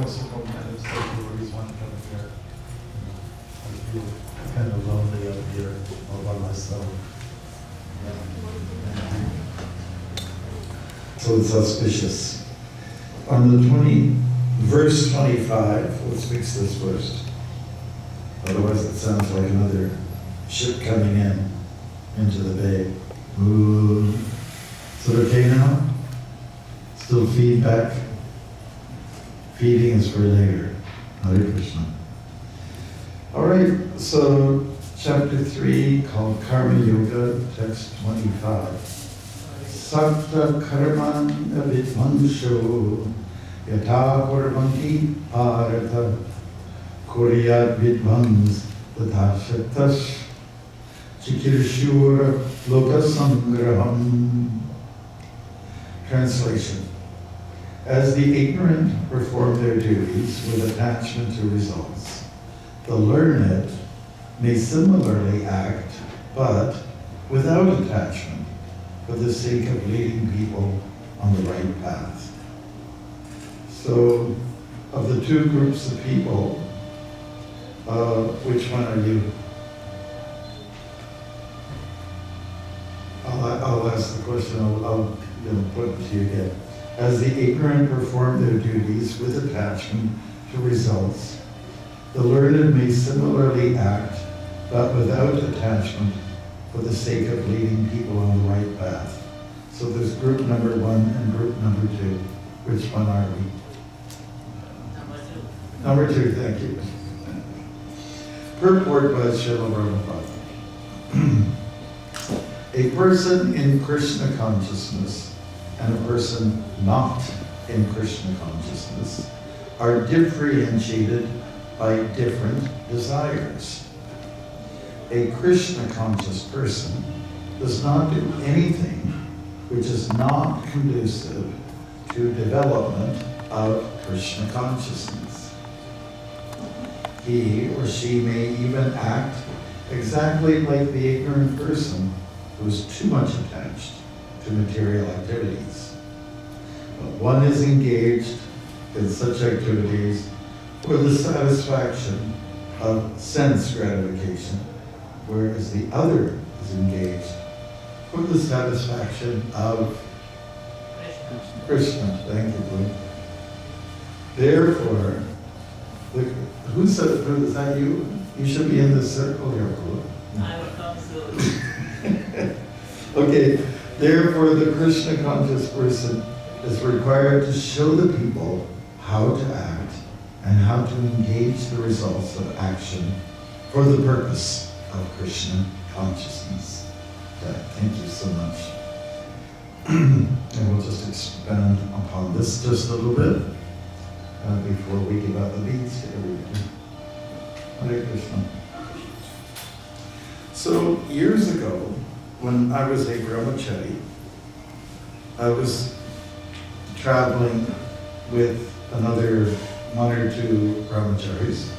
also don't kind of say devotees want to come here. I feel kind of lonely out here all by myself. So it's auspicious. On the verse 25, let's fix this first. Otherwise it sounds like another ship coming into the bay. Ooh. Is it okay now? Still feedback? Feeding is for later. Hare Krishna. All right, so chapter 3 called Karma Yoga, text 25. Sakta karman vidvansho yatha kurvanti arata kuryat vidvans tatha shaktash chikirshura lokasangraham. Translation. As the ignorant perform their duties with attachment to results, the learned may similarly act, but without attachment, for the sake of leading people on the right path. So, of the two groups of people, which one are you? I'll ask the question, I'll put it to you again. As the ignorant perform their duties with attachment to results, the learned may similarly act, but without attachment, for the sake of leading people on the right path. So there's group number 1 and group number 2. Which one are we? Number 2, thank you. Purport by Srila Prabhupada. A person in Krishna consciousness and a person not in Krishna consciousness are differentiated by different desires. A Krishna conscious person does not do anything which is not conducive to development of Krishna consciousness. He or she may even act exactly like the ignorant person who is too much attached to material activities. But one is engaged in such activities for the satisfaction of sense gratification, whereas the other is engaged for the satisfaction of Krishna. Thank you, Blue. Therefore, who said it? Is that you? You should be in this circle here, Blue. I will come soon. Okay, therefore the Krishna conscious person is required to show the people how to act and how to engage the results of action for the purpose of Krishna consciousness. Okay, thank you so much. And we'll just expand upon this just a little bit before we give out the beads to everybody. Hare Krishna. So years ago, when I was a brahmachari, I was traveling with another 1 or 2 brahmacharis,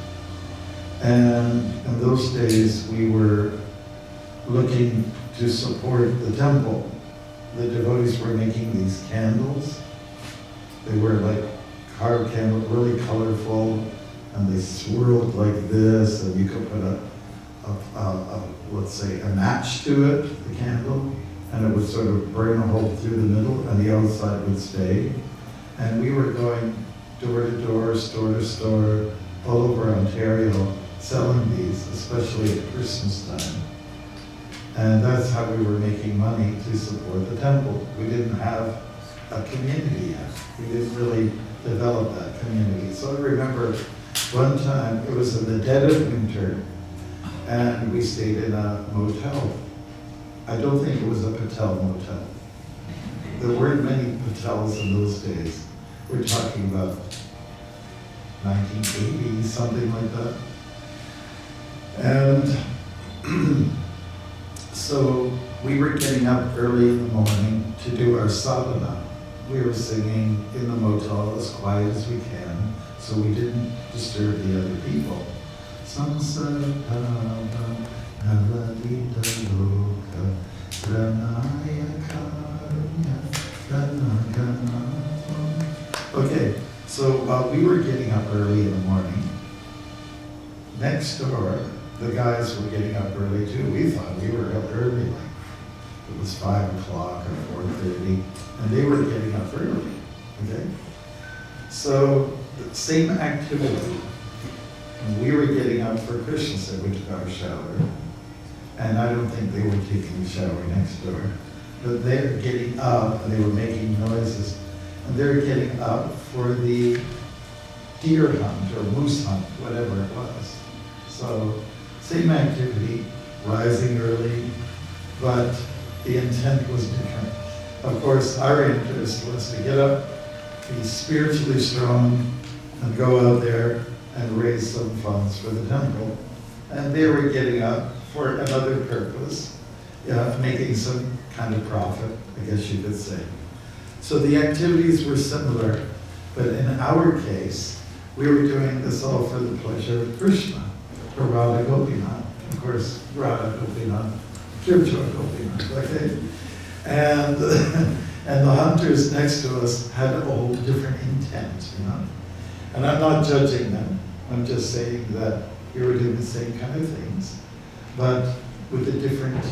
and in those days we were looking to support the temple. The devotees were making these candles. They were like carved candles, really colorful, and they swirled like this, and you could put let's say, a match to it, the candle, and it would sort of burn a hole through the middle, and the outside would stay. And we were going door to door, store to store, all over Ontario, selling these, especially at Christmas time. And that's how we were making money to support the temple. We didn't have a community yet. We didn't really develop that community. So I remember one time, it was in the dead of winter, and we stayed in a motel. I don't think it was a Patel motel. There weren't many Patels in those days. We're talking about 1980, something like that. And so we were getting up early in the morning to do our sadhana. We were singing in the motel as quiet as we can, so we didn't disturb the other people. Okay, so So while we were getting up early in the morning, next door, the guys were getting up early too. We thought we were up early, like it was 5 o'clock or 4:30, and they were getting up early, okay? So the same activity. And we were getting up for Krishna said we took our shower. And I don't think they were taking the shower next door. But they're getting up and they were making noises. And they're getting up for the deer hunt or moose hunt, whatever it was. So same activity, rising early, but the intent was different. Of course, our interest was to get up, be spiritually strong, and go out there and raise some funds for the temple. And they were getting up for another purpose, making some kind of profit, I guess you could say. So the activities were similar, but in our case, we were doing this all for the pleasure of Krishna, for Radha Gopinath. Of course, Radha Gopinath, Kirchhoff Gopinath, okay? And the hunters next to us had a whole different intent, you know? And I'm not judging them. I'm just saying that we were doing the same kind of things, but with a different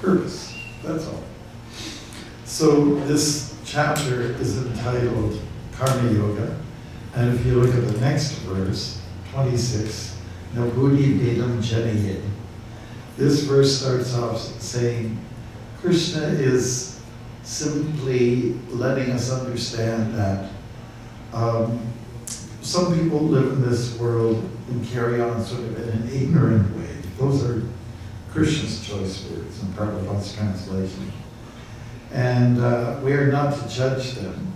purpose, that's all. So this chapter is entitled Karma Yoga, and if you look at the next verse, 26, Nabudi Vedam Janayed. This verse starts off saying, Krishna is simply letting us understand that some people live in this world and carry on sort of in an ignorant way. Those are Krishna's choice words in Prabhupada's translation. And we are not to judge them.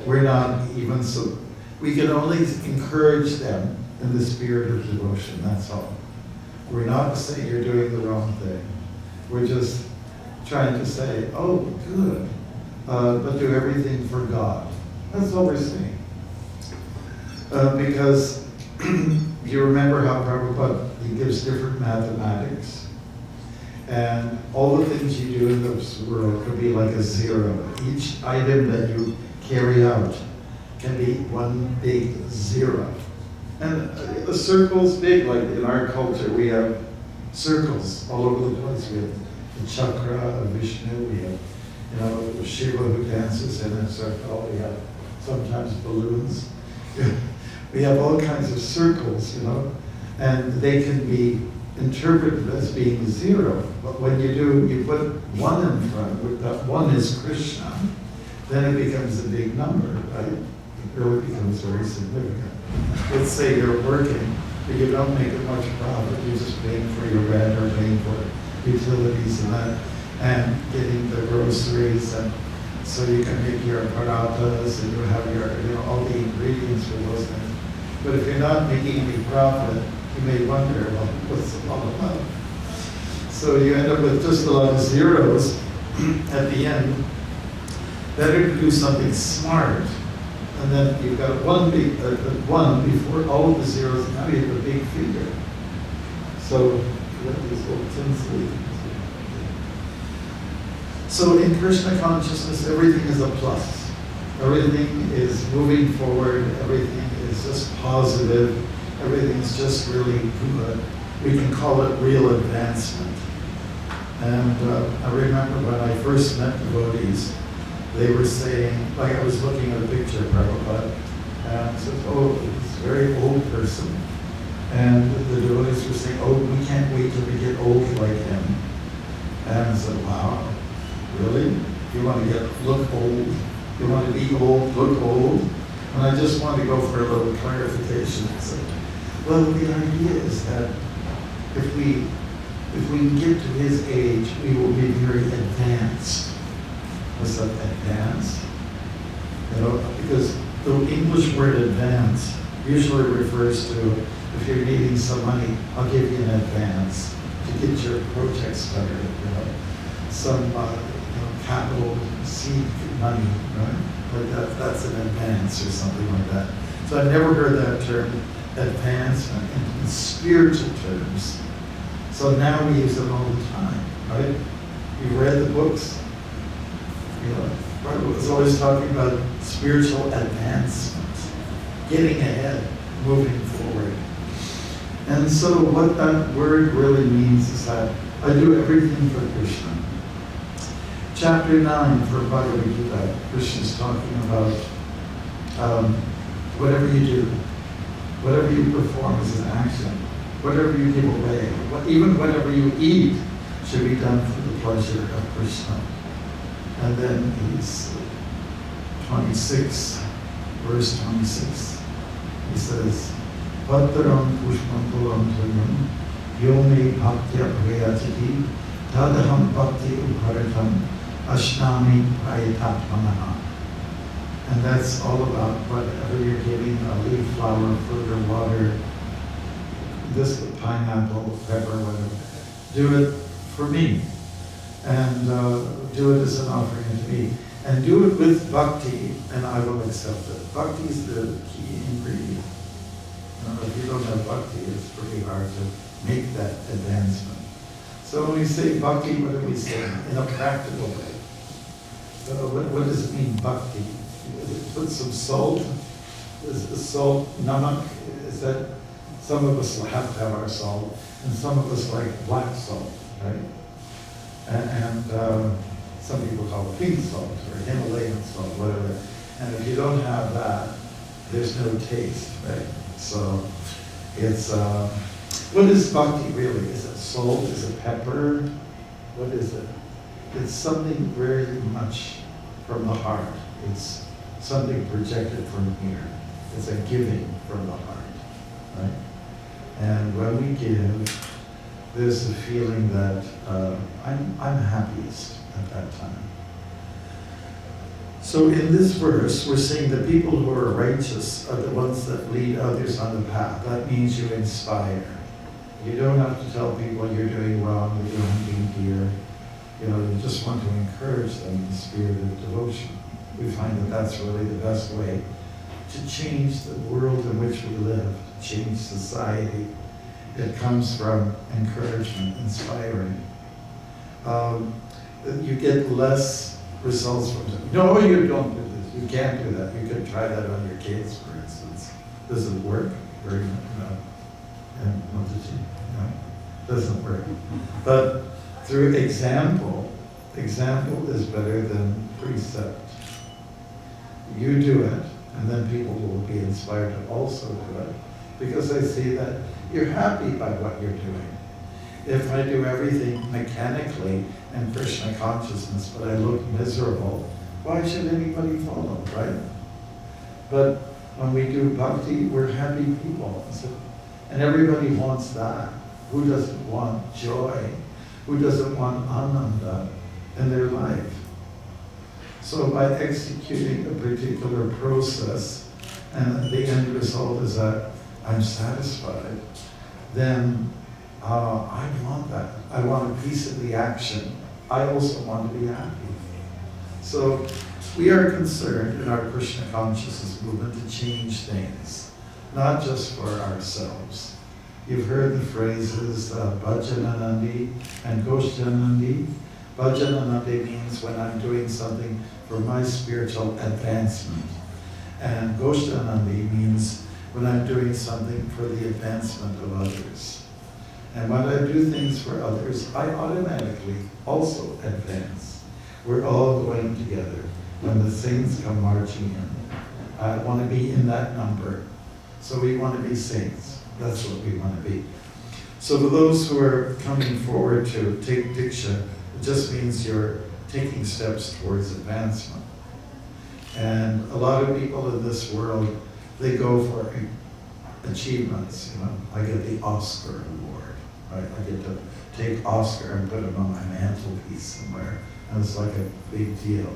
We're not even so, we can only encourage them in the spirit of devotion, that's all. We're not saying you're doing the wrong thing. We're just trying to say, oh, good, but do everything for God. That's all we're saying. Because you remember how Prabhupada, he gives different mathematics, and all the things you do in this world could be like a zero. Each item that you carry out can be one big zero. And the circle's big, like in our culture, we have circles all over the place. We have the chakra of Vishnu, we have, Shiva who dances in a circle, we have sometimes balloons. We have all kinds of circles, and they can be interpreted as being zero. But when you put one in front, that one is Krishna, then it becomes a big number, right? It really becomes very significant. Let's say you're working, but you don't make much profit, you're just paying for your rent or paying for utilities and that, and getting the groceries, and so you can make your parathas and you have your, all the ingredients for those things. But if you're not making any profit, you may wonder, well, what's it all about? So you end up with just a lot of zeros at the end. Better to do something smart, and then you've got one one before all of the zeros, now you have a big figure. So you have these little tinsel. So in Krishna consciousness, everything is a plus. Everything is moving forward, everything is just positive, everything is just really good. We can call it real advancement. And I remember when I first met devotees, they were saying, like I was looking at a picture of Prabhupada, and I said, oh, he's a very old person. And the devotees were saying, oh, we can't wait till we get old like him. And I said, wow, really? You want to look old? You want to be old, look old? And I just want to go for a little clarification. So, well, the idea is that if we can get to his age, we will be very advanced. What's that, advanced? Because the English word advance usually refers to, if you're needing some money, I'll give you an advance to get your project started, some capital seed money, right? Like that's an advance or something like that. So I've never heard that term, advancement, in spiritual terms. So now we use it all the time, right? You've read the books. Prabhupada was always talking about spiritual advancement. getting ahead, moving forward. And so what that word really means is that I do everything for Krishna. Chapter 9 for Bhagavad Gita, Krishna is talking about whatever you do, whatever you perform as an action, whatever you give away, even whatever you eat should be done for the pleasure of Krishna. And then he's 26, verse 26, he says, Patram pushpam puram tunyam yome bhaktya prayachati tadaham bhakti uparatam ashnami prayatatmanaha. And that's all about whatever you're giving, a leaf, flower, fruit, or water, this pineapple, pepper, whatever. Do it for me. And do it as an offering to me. And do it with bhakti, and I will accept it. Bhakti is the key ingredient. If you don't have bhakti, it's pretty hard to make that advancement. So when we say bhakti, what do we say? In a practical way. What does it mean, bhakti? Put some salt. Is the salt namak? Is that some of us will have to have our salt, and some of us like black salt, right? And some people call it pink salt or Himalayan salt, whatever. And if you don't have that, there's no taste, right? So it's what is bhakti really? Is it salt? Is it pepper? What is it? It's something very much from the heart. It's something projected from here. It's a giving from the heart, right? And when we give, there's a feeling that I'm happiest at that time. So in this verse, we're saying the people who are righteous are the ones that lead others on the path. That means you inspire. You don't have to tell people you're doing wrong, that you're hunting deer. You just want to encourage them in the spirit of devotion. We find that that's really the best way to change the world in which we live, change society. It comes from encouragement, inspiring. You get less results from it. No, you don't do this. You can't do that. You could try that on your kids, for instance. Does it work? Very no. And what did you? No, doesn't work. But through example is better than precept. You do it, and then people will be inspired to also do it, because they see that you're happy by what you're doing. If I do everything mechanically and Krishna consciousness, but I look miserable, why should anybody follow, right? But when we do bhakti, we're happy people. And everybody wants that. Who doesn't want joy? Who doesn't want ananda in their life? So by executing a particular process, and the end result is that I'm satisfied, then I want that. I want a piece of the action. I also want to be happy. So we are concerned in our Krishna consciousness movement to change things, not just for ourselves. You've heard the phrases Bhajananandi and Goshtanandi. Bhajananandi means when I'm doing something for my spiritual advancement. And Goshtanandi means when I'm doing something for the advancement of others. And when I do things for others, I automatically also advance. We're all going together. When the saints come marching in, I want to be in that number. So we want to be saints. That's what we want to be. So for those who are coming forward to take Diksha, it just means you're taking steps towards advancement. And a lot of people in this world, they go for achievements. I get the Oscar award, right? I get to take Oscar and put him on my mantelpiece somewhere. And it's like a big deal,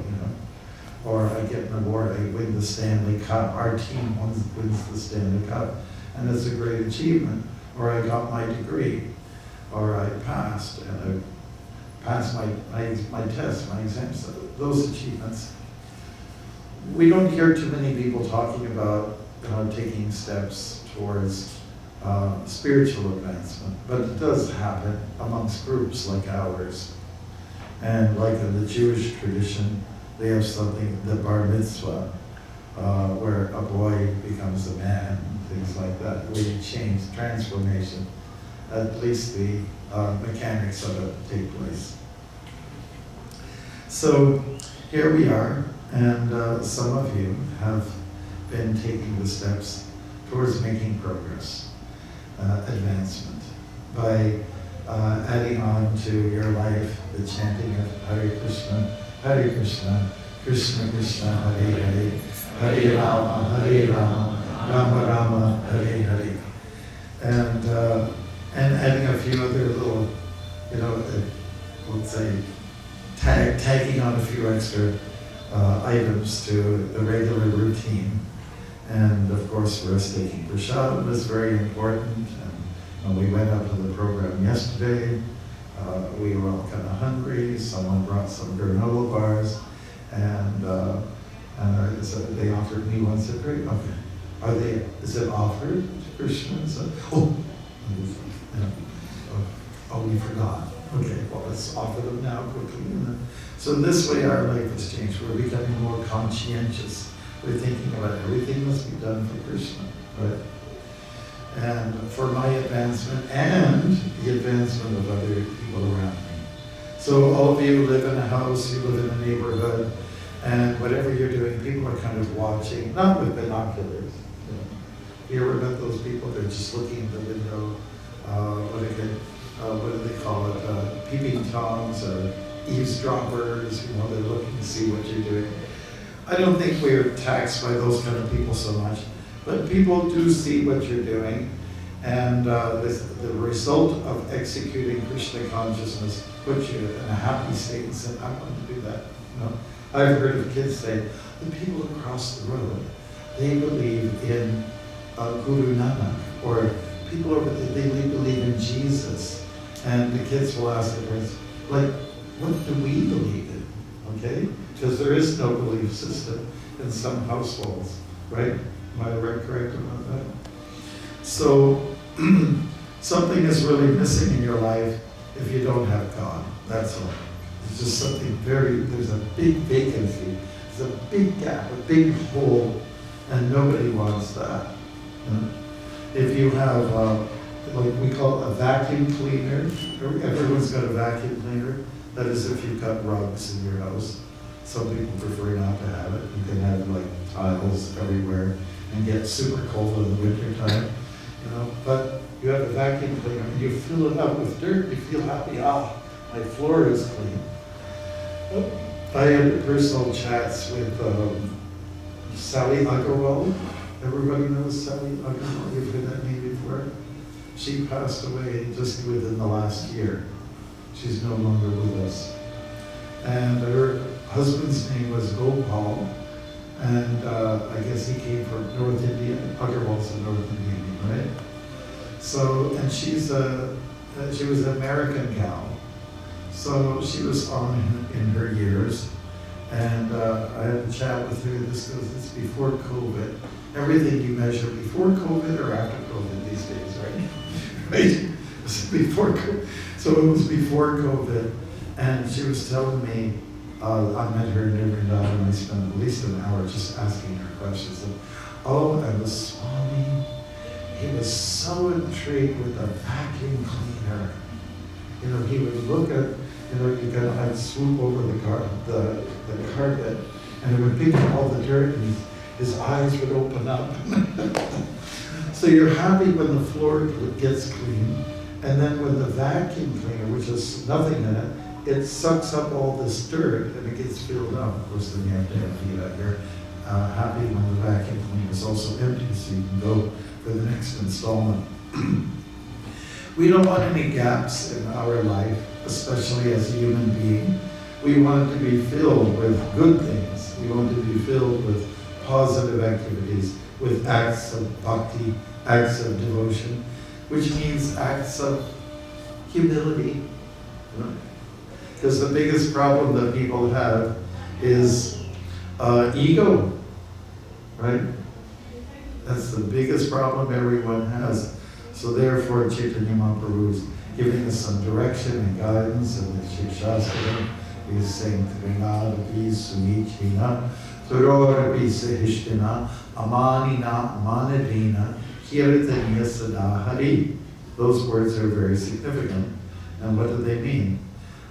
Or I get an award, I win the Stanley Cup. Our team wins the Stanley Cup, and it's a great achievement. Or I got my degree, or I passed, and I passed my tests, my exams, those achievements. We don't hear too many people talking about taking steps towards spiritual advancement, but it does happen amongst groups like ours. And like in the Jewish tradition, they have something, the bar mitzvah, where a boy becomes a man, things like that, where you change, transformation. At least the mechanics of it take place. So here we are, and some of you have been taking the steps towards making progress, advancement, by adding on to your life the chanting of Hare Krishna, Krishna Krishna, Hare Hare, Hare Rama, Rama Rama, Hare Hare. And adding a few other little, let's say, tagging on a few extra items to the regular routine. And of course, for us, taking prashad was very important. And when we went up to the program yesterday, we were all kind of hungry. Someone brought some granola bars, and so they offered me one. Said, "Great, okay. Is it offered to Krishna?" So, we forgot. Okay, well, let's offer them now quickly. So in this way, our life has changed. We're becoming more conscientious. We're thinking about everything must be done for Krishna, right? And for my advancement and the advancement of other people around me. So all of you live in a house, you live in a neighborhood, and whatever you're doing, people are kind of watching, not with binoculars. You ever met those people? They're just looking at the window. What do they call it? Peeping toms or eavesdroppers. They're looking to see what you're doing. I don't think we're taxed by those kind of people so much, but people do see what you're doing, and the result of executing Krishna consciousness puts you in a happy state and say, "I want to do that." I've heard of kids say, "The people across the road, they believe in Guru Nanak," or people over there, they believe in Jesus. And the kids will ask the parents, like, "What do we believe in?" Okay? Because there is no belief system in some households, right? Am I correct about that? So something is really missing in your life if you don't have God. That's all. It's just something there's a big vacancy. There's a big gap, a big hole, and nobody wants that. If you have, like we call a vacuum cleaner, everyone's got a vacuum cleaner. That is if you've got rugs in your house. Some people prefer not to have it. You can have like tiles everywhere and get super cold in the winter time, But you have a vacuum cleaner and you fill it up with dirt. You feel happy. My floor is clean. I had personal chats with Sally Agarwal. Everybody knows Sally Agarwal. You've heard that name before? She passed away just within the last year. She's no longer with us. And her husband's name was Gopal, and I guess he came from North India. Agarwal's a North Indian, right? So, and she was an American gal. So she was on in her years, and I had a chat with her. This before COVID. Everything you measure before COVID or after COVID these days, right? Right? Before COVID. So it was before COVID, and she was telling me, I met her in Vrindavan, and I spent at least an hour just asking her questions. And the Swami, he was so intrigued with the vacuum cleaner. He would look at, I'd swoop over the carpet, and it would pick up all the dirt, and his eyes would open up. So you're happy when the floor gets clean, and then when the vacuum cleaner, which has nothing in it, it sucks up all this dirt and it gets filled up. Of course, then you have to empty it out. You're happy when the vacuum cleaner is also empty, so you can go for the next installment. We don't want any gaps in our life, especially as a human being. We want it to be filled with good things. We want it to be filled with positive activities, with acts of bhakti, acts of devotion, which means acts of humility. Because the biggest problem that people have is ego, right? That's the biggest problem everyone has. So therefore, Chaitanya Mahaprabhu is giving us some direction and guidance in the Shikshastra. He is saying, Trinadapi Sumichina Turora bisa hishtina, amanina amanadina, kirtaniya sadahari. Those words are very significant. And what do they mean?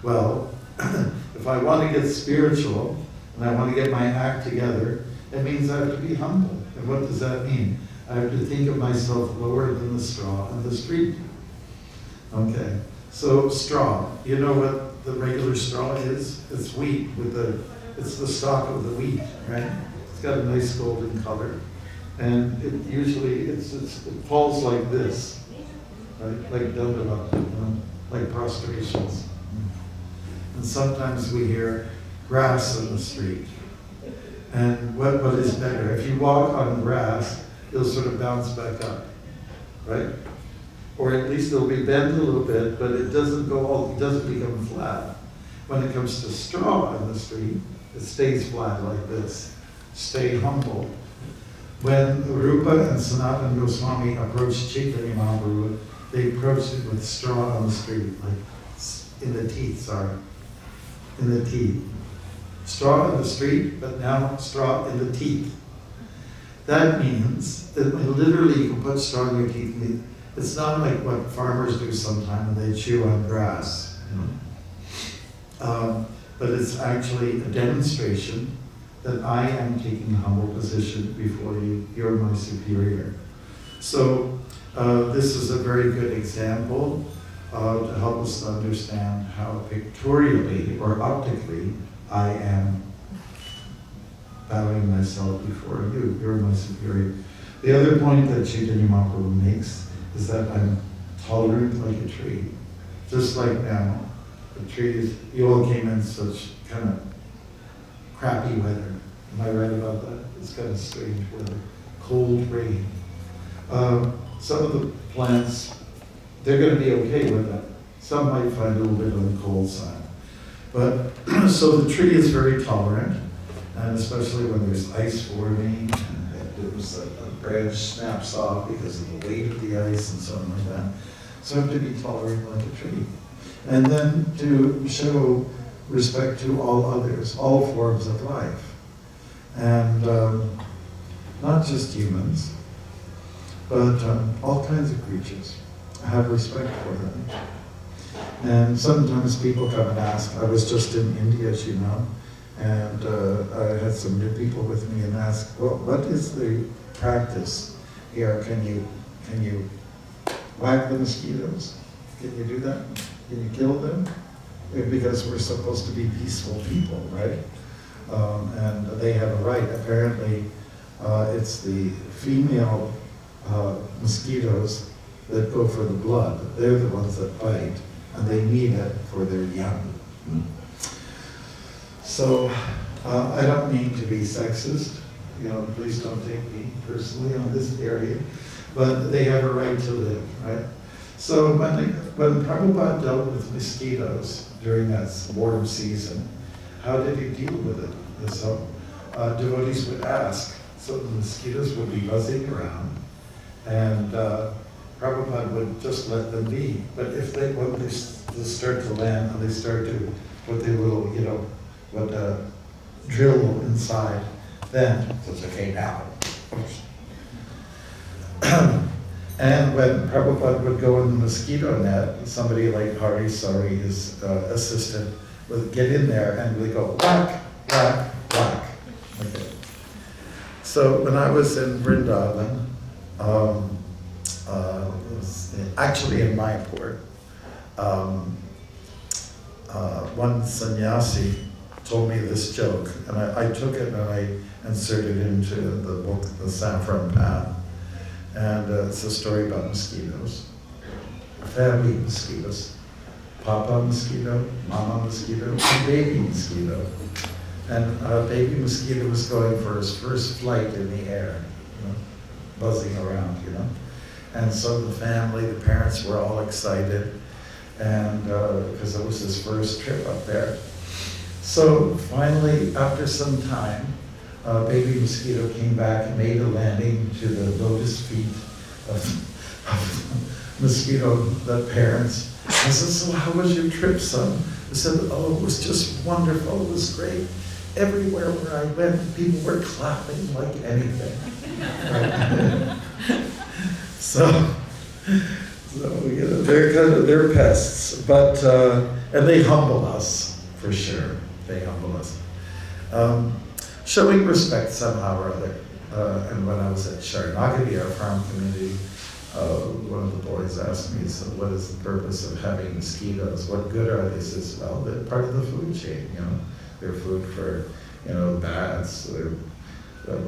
Well, if I want to get spiritual, and I want to get my act together, it means I have to be humble. And what does that mean? I have to think of myself lower than the straw on the street. Okay, so straw. You know what the regular straw is? It's wheat it's the stalk of the wheat, right? It's got a nice golden color. And it usually, it falls like this, right? Like Dandava, like prostrations. And sometimes we hear grass in the street. And what is better? If you walk on grass, it'll sort of bounce back up, right? Or at least it'll be bent a little bit, but it doesn't become flat. When it comes to straw on the street, it stays flat like this. Stay humble. When Rupa and Sanatana Goswami approached Chaitanya Mahaprabhu, they approached it with straw on the street, like in the teeth, in the teeth. Straw in the street, but now straw in the teeth. That means that literally you can put straw in your teeth. It's not like what farmers do sometimes when they chew on grass. But it's actually a demonstration that I am taking a humble position before you. You're my superior. So this is a very good example to help us understand how pictorially or optically I am bowing myself before you. You're my superior. The other point that Chaitanya Mahaprabhu makes is that I'm tolerant like a tree. Just like now, the trees, you all came in such kind of crappy weather. Am I right about that? It's kind of strange weather. Cold rain. Some of the plants, they're going to be okay with that. Some might find a little bit on the cold side. But, so the tree is very tolerant, and especially when there's ice forming, and a branch snaps off because of the weight of the ice and something like that. So I have to be tolerant like a tree. And then to show respect to all others, all forms of life. And not just humans, but all kinds of creatures. I have respect for them. And sometimes people come and ask, I was just in India, as you know, and I had some new people with me and asked, well, what is the practice here? Can you whack the mosquitoes? Can you do that? Can you kill them? Because we're supposed to be peaceful people, right? And they have a right. Apparently, it's the female mosquitoes that go for the blood. They're the ones that bite, and they need it for their young. So, I don't mean to be sexist. Please don't take me personally on this area, but they have a right to live, right? So when Prabhupada dealt with mosquitoes during that warm season, how did he deal with it? And so devotees would ask, so the mosquitoes would be buzzing around, and Prabhupada would just let them be. But if when they start to land and they start to put their little, drill inside, then it's okay now. And when Prabhupada would go in the mosquito net, somebody like Hari Sari, his assistant, would get in there and would go whack, whack, whack. Okay. So when I was in Vrindavan, actually in Mayapur, one sannyasi told me this joke, and I took it and I inserted it into the book, The Saffron Path. And it's a story about mosquitoes, family mosquitoes, papa mosquito, mama mosquito, and baby mosquito. And baby mosquito was going for his first flight in the air, buzzing around, And so the family, the parents were all excited, and because it was his first trip up there. So finally, after some time, baby mosquito came back and made a landing to the lotus feet of mosquito, the parents. I said, so how was your trip, son? I said, oh, it was just wonderful, it was great. everywhere where I went, people were clapping like anything. Right? So they're pests, but and they humble us for sure. They humble us. Showing respect somehow or other. And when I was at Sharanagati, our farm community, one of the boys asked me, so what is the purpose of having mosquitoes? What good are they? He says, well, they're part of the food chain, They're food for, bats, they're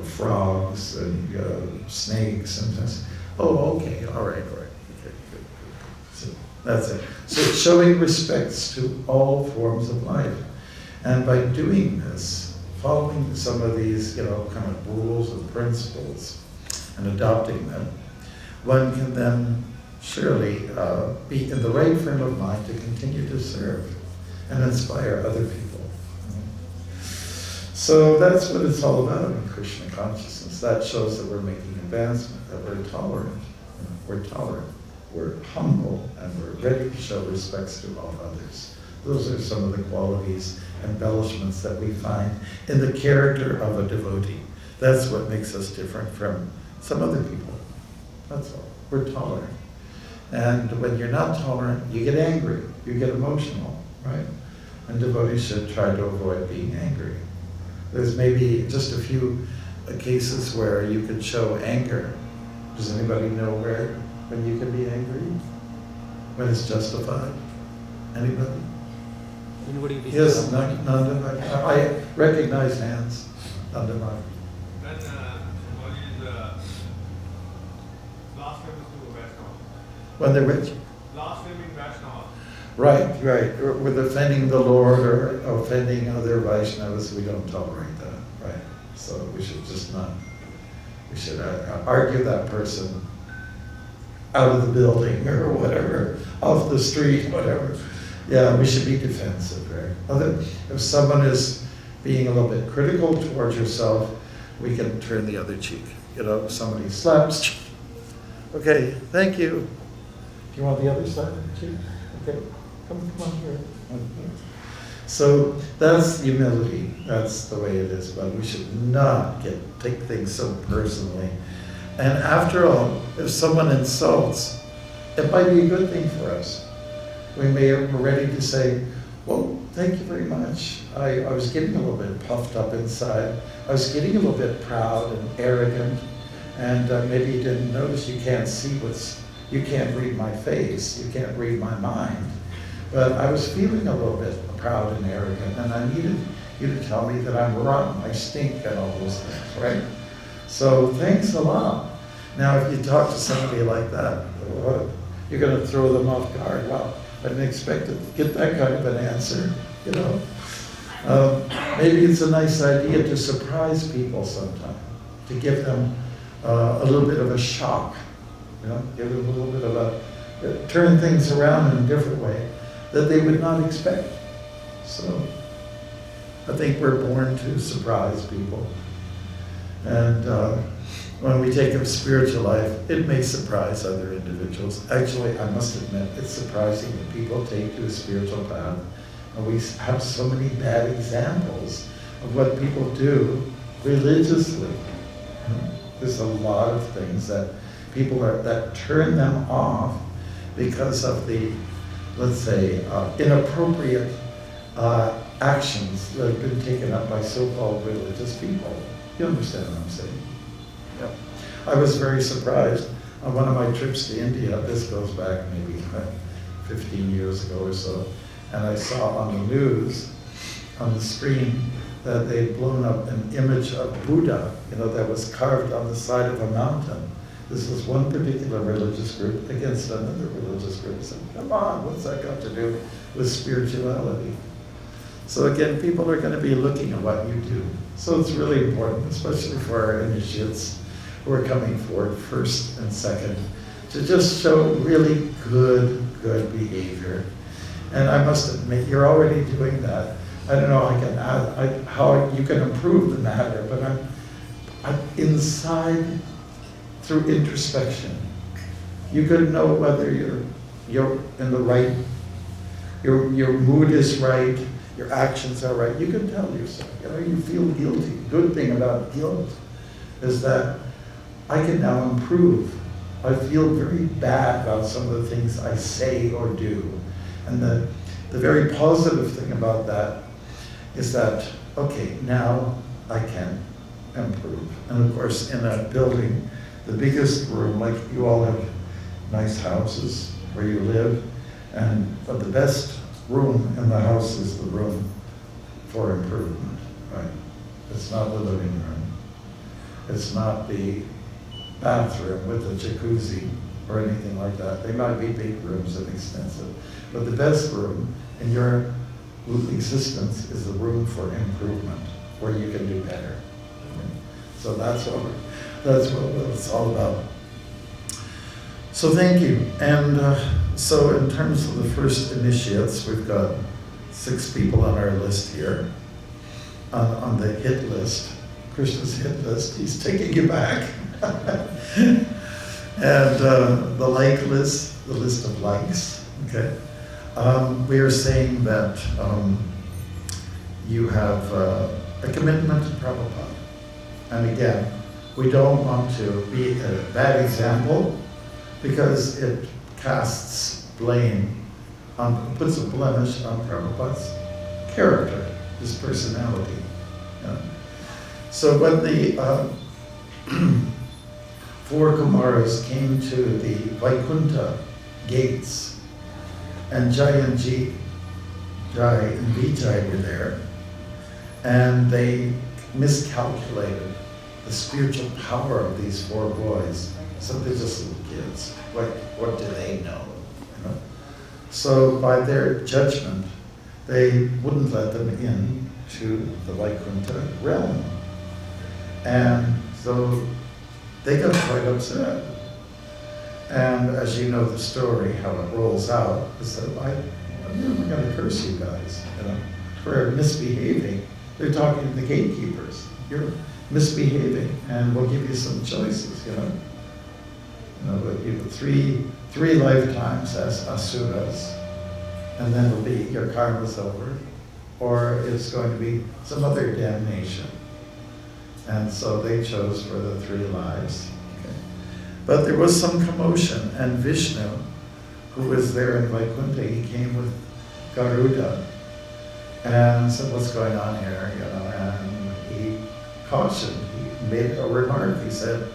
frogs and snakes and things. Oh, okay, all right. Okay, good. So that's it. So showing respects to all forms of life. And by doing this, following some of these, kind of rules and principles and adopting them, one can then surely be in the right frame of mind to continue to serve and inspire other people. So that's what it's all about in Krishna consciousness. That shows that we're making advancement, that we're tolerant. We're humble, and we're ready to show respects to all others. Those are some of the qualities, embellishments that we find in the character of a devotee. That's what makes us different from some other people. That's all. We're tolerant. And when you're not tolerant, you get angry, you get emotional, right? And devotees should try to avoid being angry. There's maybe just a few cases where you could show anger. Does anybody know when you can be angry? When it's justified? Anybody? Yes, Nanda. I recognize hands. Nanda. When somebody is blasphemous to Vaishnava. When they're rich? Blaspheming Vaishnava. Right. Or with offending the Lord or offending other Vaishnavas, we don't tolerate that, right? So we should just not. We should argue that person out of the building or whatever, off the street, whatever. Yeah, we should be defensive, right? If someone is being a little bit critical towards yourself, we can turn the other cheek. If somebody slaps, okay, thank you. Do you want the other side of the cheek? Okay, come on here. So that's humility. That's the way it is. But we should not take things so personally. And after all, if someone insults, it might be a good thing for us. We may be ready to say, well, thank you very much. I was getting a little bit puffed up inside. I was getting a little bit proud and arrogant. And maybe you didn't notice, you can't read my face. You can't read my mind. But I was feeling a little bit proud and arrogant, and I needed you to tell me that I'm rotten, I stink, and all those things, right? So thanks a lot. Now, if you talk to somebody like that, you're going to throw them off guard. Wow, I didn't expect to get that kind of an answer, Maybe it's a nice idea to surprise people sometime, to give them a little bit of a shock, give them a little bit of turn things around in a different way that they would not expect. So I think we're born to surprise people. And when we take up spiritual life, it may surprise other individuals. Actually, I must admit, it's surprising that people take to a spiritual path, and we have so many bad examples of what people do religiously. There's a lot of things that that turn them off because of the, let's say, inappropriate actions that have been taken up by so-called religious people. You understand what I'm saying? Yeah. I was very surprised on one of my trips to India. This goes back maybe 15 years ago or so, and I saw on the news, on the screen, that they'd blown up an image of Buddha, that was carved on the side of a mountain. This was one particular religious group against another religious group. Saying, come on, what's that got to do with spirituality? So again, people are going to be looking at what you do. So it's really important, especially for our initiates who are coming forward first and second, to just show really good behavior. And I must admit, you're already doing that. I don't know how you can improve the matter, but I'm inside through introspection. You could know whether you're in the right, your mood is right, your actions are right. You can tell yourself, you feel guilty. Good thing about guilt is that I can now improve. I feel very bad about some of the things I say or do. And the very positive thing about that is that, okay, now I can improve. And of course, in a building, the biggest room, like you all have nice houses where you live, but the best room in the house is the room for improvement, right? It's not the living room. It's not the bathroom with the jacuzzi or anything like that. They might be big rooms and expensive, but the best room in your existence is the room for improvement, where you can do better. So that's what it's all about. So thank you. And so in terms of the first initiates, we've got 6 people on our list here, on the hit list, Krishna's hit list. He's taking you back. And the like list, the list of likes, okay? We are saying that you have a commitment to Prabhupada. And again, we don't want to be a bad example because it casts blame puts a blemish on Prabhupada's character, his personality. So when the 4 Kumaras came to the Vaikuntha gates, and Jai and Vijay were there, and they miscalculated the spiritual power of these 4 boys. So they're just little kids. What do they know? So by their judgment, they wouldn't let them in to the Vaikuntha realm. And so they got quite upset. And as you know the story, how it rolls out, is that I'm never going to curse you guys, for misbehaving. They're talking to the gatekeepers. You're misbehaving, and we'll give you some choices, but you have 3 lifetimes as asuras, and then it'll be your karma's over, or it's going to be some other damnation. And so they chose for the 3 lives. Okay. But there was some commotion, and Vishnu, who was there in Vaikuntha, he came with Garuda and said, "What's going on here?" And he cautioned, he made a remark. He said,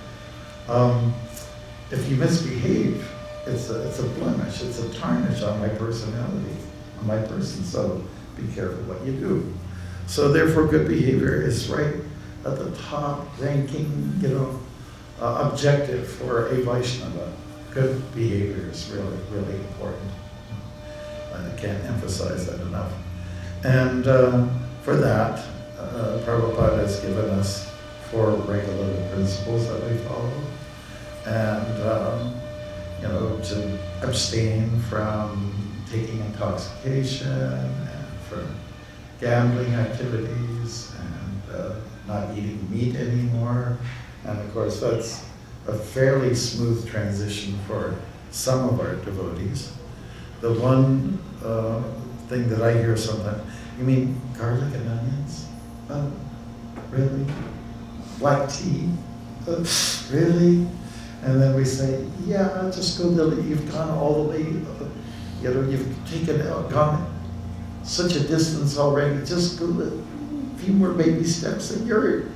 if you misbehave, it's a blemish, it's a tarnish on my personality, on my person, so be careful what you do. So therefore, good behavior is right at the top ranking, objective for a Vaishnava. Good behavior is really, really important. I can't emphasize that enough. And for that, Prabhupada has given us 4 regulative principles that we follow. And, to abstain from taking intoxication and from gambling activities and not eating meat anymore. And of course, that's a fairly smooth transition for some of our devotees. The one thing that I hear sometimes, you mean garlic and onions? Really? Black tea? Really? And then we say, yeah, just go you've gone all the way, you've gone such a distance already, just go a few more baby steps and you're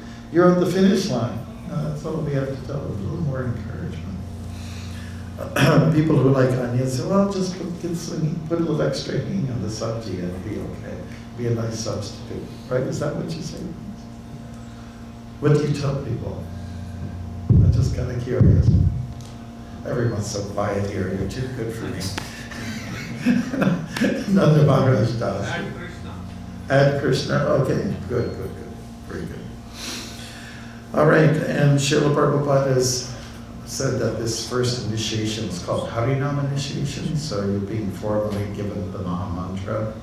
at the finish line. That's all we have to tell them, a little more encouragement. People who like onions say, well, just put a little extra hing on the sabji and it'll be okay. Be a nice substitute, right? Is that what you say? What do you tell people? I'm just kind of curious. Everyone's so quiet here, you're too good for me. None of Maharaj does. Add Krishna. Add Krishna, okay, good, very good. All right, and Srila Prabhupada has said that this first initiation is called Harinam initiation, so you're being formally given the Maha Mantra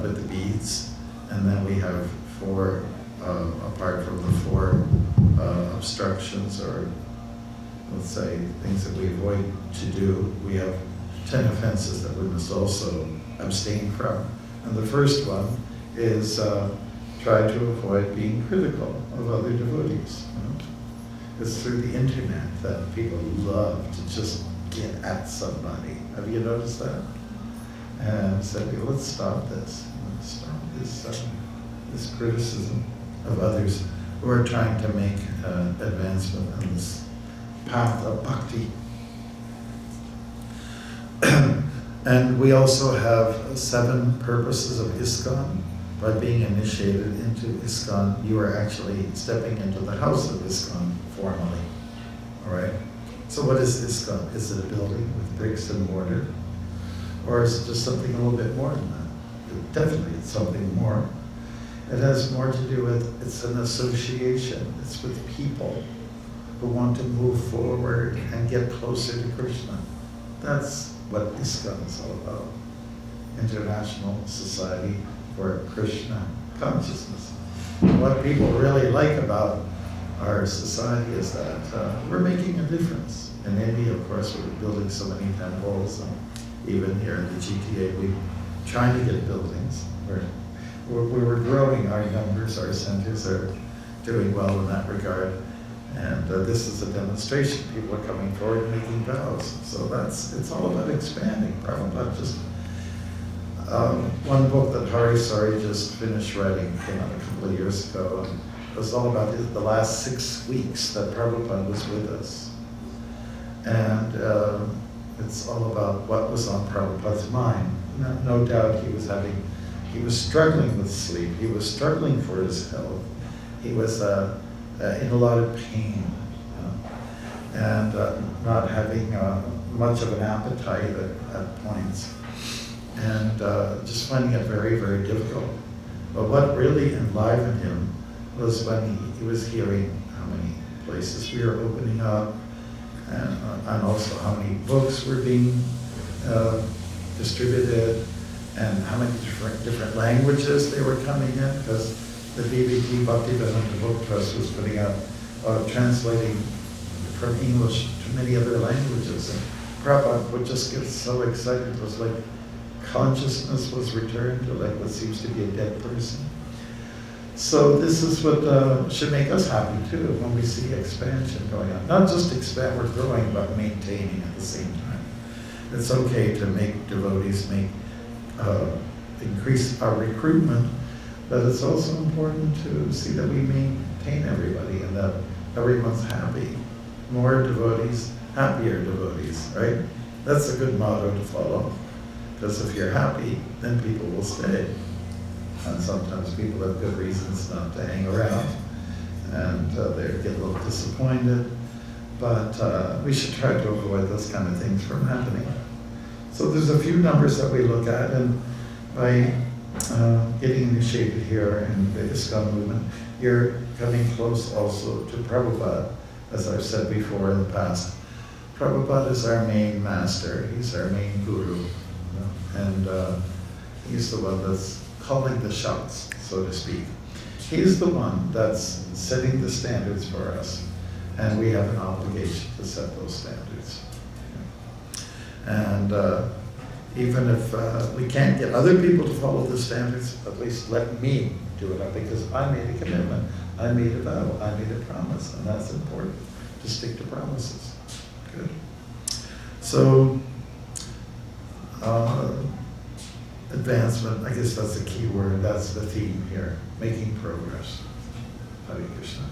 with the beads, and then we have 4, apart from the 4 obstructions, or let's say things that we avoid to do, we have 10 offenses that we must also abstain from. And the first one is try to avoid being critical of other devotees. It's through the internet that people love to just get at somebody. Have you noticed that? And said, well, let's stop this. Let's stop this criticism of others who are trying to make advancement on this path of bhakti. And we also have 7 purposes of Iskcon. By being initiated into Iskcon, you are actually stepping into the house of Iskcon formally. All right? So what is Iskcon? Is it a building with bricks and mortar? Or is it just something a little bit more than that? Definitely it's something more. It has more to do with, it's an association. It's with people who want to move forward and get closer to Krishna. That's what Iskcon is all about. International Society for Krishna Consciousness. What people really like about our society is that we're making a difference. In India, of course, we're building so many temples, and even here in the GTA, we're trying to get buildings. We're growing our numbers, our centers are doing well in that regard. And this is a demonstration. People are coming forward and making vows. So it's all about expanding. Prabhupada just, one book that Harisari just finished writing came out a couple of years ago. And it was all about the last 6 weeks that Prabhupada was with us. And it's all about what was on Prabhupada's mind. No doubt he was struggling with sleep. He was struggling for his health. He was in a lot of pain, and not having much of an appetite at points, and just finding it very, very difficult. But what really enlivened him was when he was hearing how many places we were opening up, and also how many books were being distributed, and how many different languages they were coming in, because the BBT Bhaktivedanta Book Trust was putting out, translating from English to many other languages. And Prabhupada would just get so excited. It was like consciousness was returned to like what seems to be a dead person. So this is what should make us happy too, when we see expansion going on. Not just expand, we're growing, but maintaining at the same time. It's okay to make devotees, increase our recruitment, but it's also important to see that we maintain everybody and that everyone's happy. More devotees, happier devotees, right? That's a good motto to follow. Because if you're happy, then people will stay. And sometimes people have good reasons not to hang around, and they get a little disappointed. But we should try to avoid those kind of things from happening. So there's a few numbers that we look at, and by getting initiated here in the Iskcon movement, you're coming close also to Prabhupada, as I've said before in the past. Prabhupada is our main master, he's our main guru, and he's the one that's calling the shots, so to speak. He's the one that's setting the standards for us, and we have an obligation to set those standards. And even if we can't get other people to follow the standards, at least let me do it, because I made a commitment, I made a vow, I made a promise, and that's important, to stick to promises. Good. So, advancement, I guess that's the key word, that's the theme here, making progress. Hare Krishna.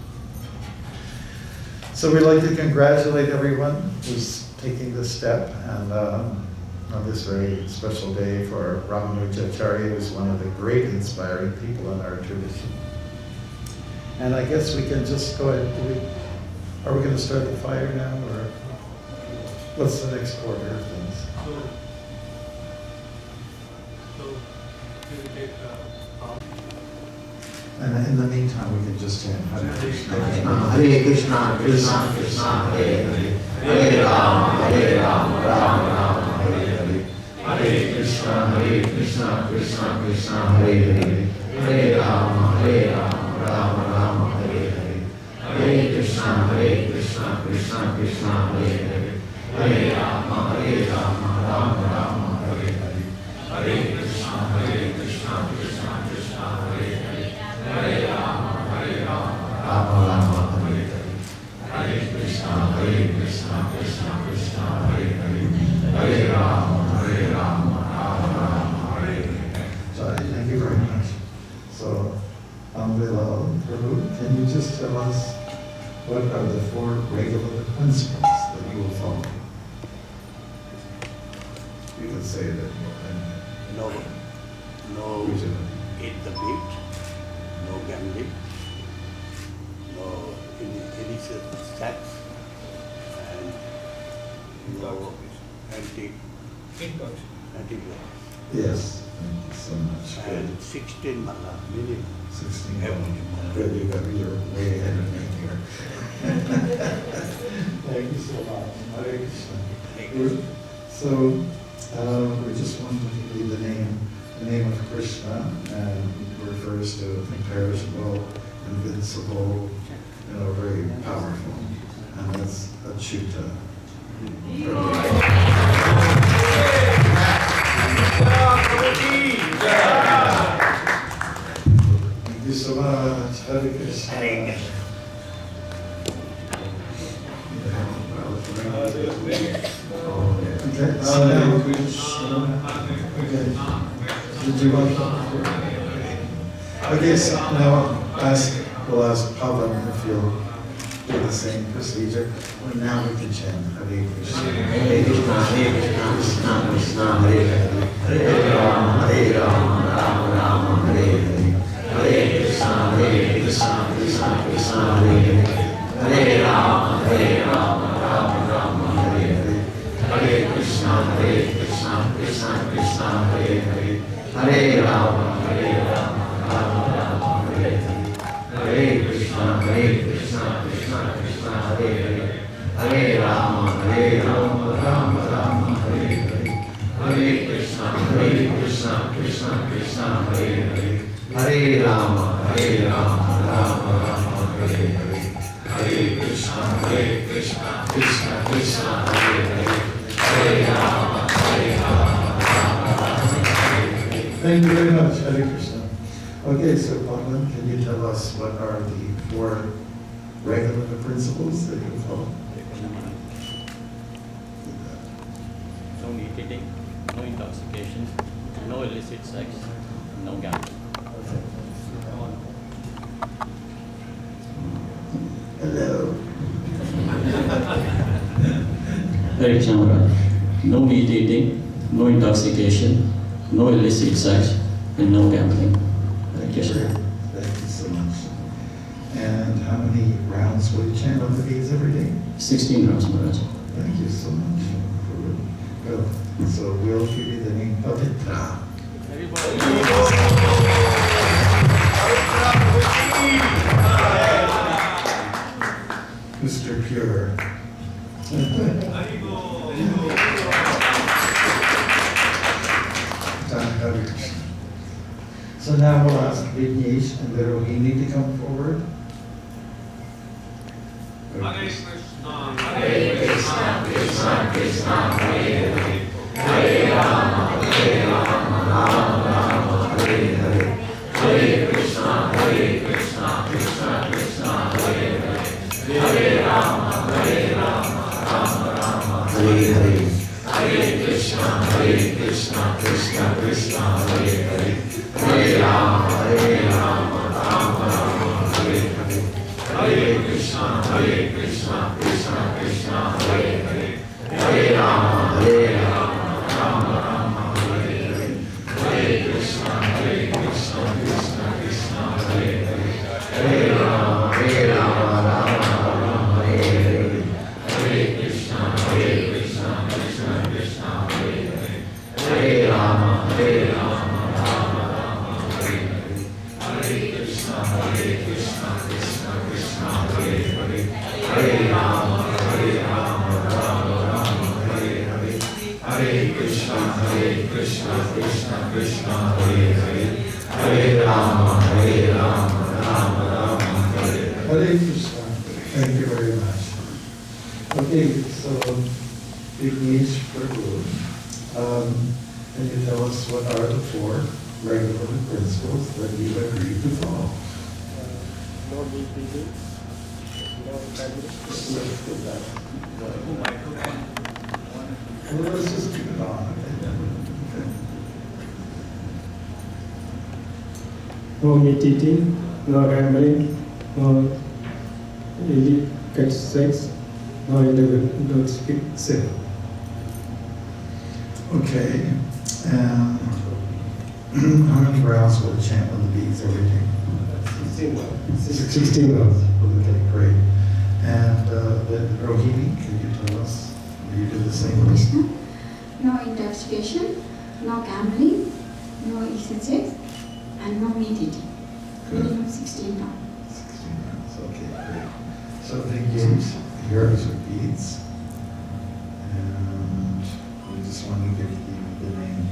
So we'd like to congratulate everyone who's taking this step, and on this very special day for Ramanujacharya, who's one of the great inspiring people in our tradition. And I guess we can just go ahead, are we going to start the fire now, or what's the next order of things? And in the meantime, we can just chant Hare Krishna, Hare Krishna, Krishna Krishna, Hare Hare, Hare Rama, Rama Rama, Hare Hare, Hare Krishna, Krishna Krishna, Hare Hare, Hare Rama, Rama Rama, Hare Hare, Hare Krishna, Krishna Krishna, Hare Hare, Hare Rama, Rama Rama, Hare Hare, Hare Krishna, Krishna Krishna, Hare Krishna, Krishna Krishna, Hare Hare, Hare Rama, Rama Rama, Hare Hare. Sorry, thank you very much. So, Amrila Prabhu, can you just tell us what are the 4 regular principles that you will follow? You can say that No usually. eat the meat, no gambling, no illicit sex, and no anti-drugs. Yes, thank you so much. And 16 mala minimum. 16. Every Good, you're way ahead of me here. Thank you so much. Hare Krishna. So, we just wanted to give you the name of Krishna, and it refers to imperishable, invincible, very powerful, and that's Achyuta. Thank you so much. Hare Krishna. Hare Krishna. Okay, so now, okay. Did you want Okay, so now we'll ask Pavan if you'll do the same procedure. Well, now we can chant Hare Krishna. Hare Krishna, Krishna Krishna, Hare Hare, Hare Rama, Rama Rama, Hare Hare, Hare Krishna, Krishna Krishna, Hare Hare, Hare Rama, Rama Rama, Hare Hare, Hare Krishna, Krishna Krishna, Hare Hare, Hare Rama, Rama Rama, Hare Hare, Hare Krishna, Krishna Krishna, Hare Hare, Hare Rama, Rama Rama, Hare Hare, Hare Krishna, Krishna Krishna, Hare Hare, Hare Rama, Rama Rama, Hare Hare, Hare Krishna, Krishna Krishna, Hare Hare, Hare Rama, Rama Rama, Hare Hare. Thank you very much, Hare Krishna. Okay, so Pavan, can you tell us what are the 4 regular principles that you follow? No meat eating, no intoxication, no illicit sex, no gambling. Hello. Hare Krishna Maharaj. No meat eating, no intoxication, no illicit sex, and no gambling. Thank you, sir. Thank you so much. And how many rounds will you chant on the beads every day? 16 rounds, Maharaj. Thank you so much. Good. So we'll give you the name Pavitra. Mr. Pure. So now we'll ask Vignesh and the Rohini to come forward. Hare Krishna, Hare Krishna, Krishna Krishna, Hare Hare, Hare Rama, Rama Rama, Hare Hare, Hare Krishna, Krishna Krishna, Hare Hare, Hare Rama, Rama Rama, Hare Hare, Hare Krishna, Krishna Krishna, Hare Hare, Hare Rama, Rama Rama, Hare Hare, Hare Krishna, Krishna Krishna, Hare Hare, Hare Rama, Rama Rama, Hare Hare, Hare Krishna, Krishna Krishna, Hare Hare, Hare Rama, Rama Rama, Hare Hare, Hare Krishna, Krishna Krishna, Hare Hare, Hare Rama, Rama Rama, Hare Hare, Hare Krishna, Krishna Krishna, Hare Hare, Hare Rama, Rama Rama, Hare Hare, Hare Krishna, Krishna Krishna, Hare Hare, Hare Rama, Rama Rama, Hare Hare. Hare Krishna. Thank you very much. Okay, so Vignesh Prabhu, can you tell us what are the 4 regular principles that you agree to follow? No meat eating, no gambling, no Well, let's just keep it on. Okay. No meat eating, no gambling, no illicit sex, no intoxication. Okay. And how many rounds will the chant on the beads every day? 16 rounds. Okay, great. And then Rohini, can you tell us? Will you do the same? Krishna, no intoxication, no gambling, no illicit sex, and no meat eating. Good. Minimum 16 rounds. 16 rounds, okay, great. So then James, yours are beads. And we just want to give you the name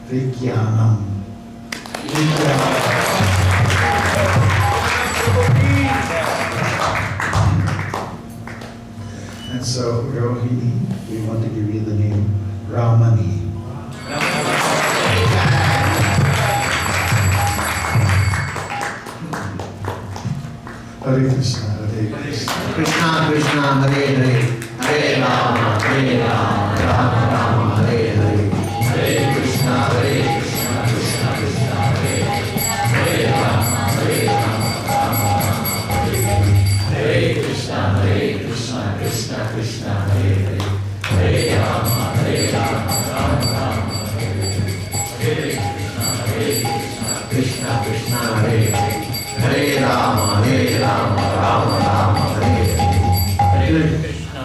Vijnanam. And so, Rohini, we want to give you the name Ramani. Hare Krishna, Hare Krishna. Krishna Krishna Hare Hare, Hare Rama, Rama Rama, Hare Hare, Hare Krishna, Krishna Krishna, Hare Hare, Hare Rama, Rama Rama, Hare Krishna, Krishna Krishna, Hare Hare, Hare Rama, Rama Rama, Hare Krishna, Krishna Krishna, Hare Hare, Hare Rama, Rama Rama, Hare Hare, Hare Krishna.